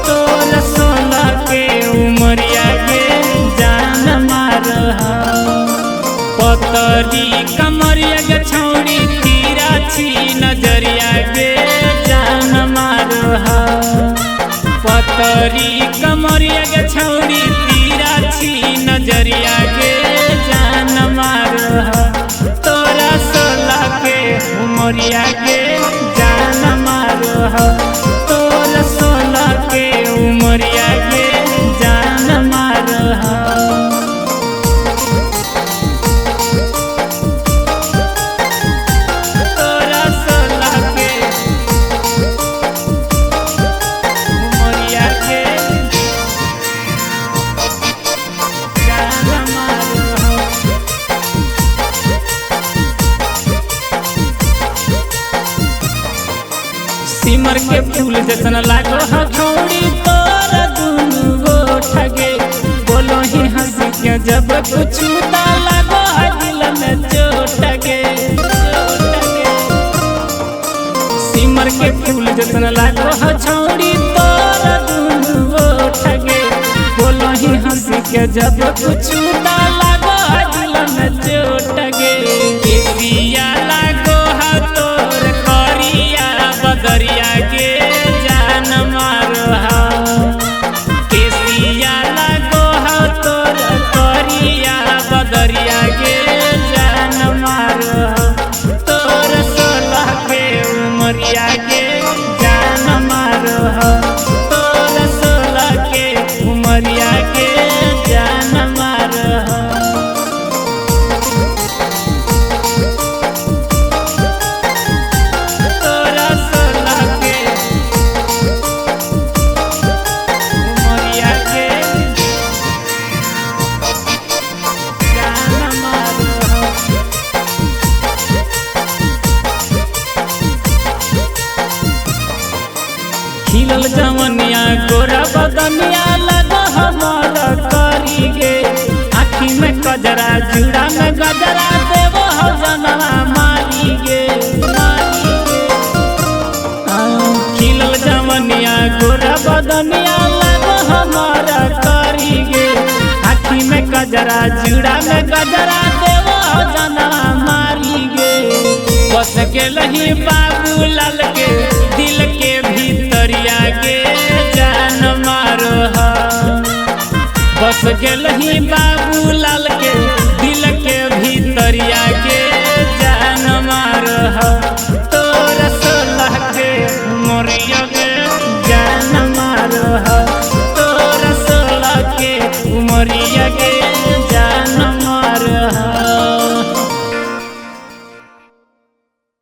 तोर 16 के उमरिया के जान मार पतरी कमरिया के छौड़ी तीरा छी नजरिया के जान मार पतरी कमरिया के छौड़ी तीरा छी नजरिया के जान मार तोरा 16 के उमरिया के जान मार तोरा 16 के उमरिया के जान मार सिमर के फूल जैसन लागो हथौड़ी तोरा दुनु गोठा गे बोलो ही हंस के जब कुछ लागो दिल में चोट गे सिमर के फूल जैसन लागो हथौड़ी तोरा दुनु गोठा गे बोलो ही हंस के जब कुछ लागो दिल में चोट गे केसिया लागो तोर करिया बदरिया के जान मारो केसिया लगो तोर करिया बदरिया के जान मारो तोर 16 के उमरिया के जान मारो तोर 16 के उमरिया के जान मारो खिलल जवनिया गोरा बदनिया लगो हमार करी गे आँखी में कजरा जुड़ा में गजरा देवो हो जनवा मारी गे खिलल जवनिया गोरा बदनिया लगो हमार करी गे आँखी में कजरा जुड़ा में गजरा देवो हो जनवा मारी गे बस के लही बाबू लाल के दिल के भीतरिया के जान मारो बस गेल ही बाबू लाल के दिल के भीतरिया के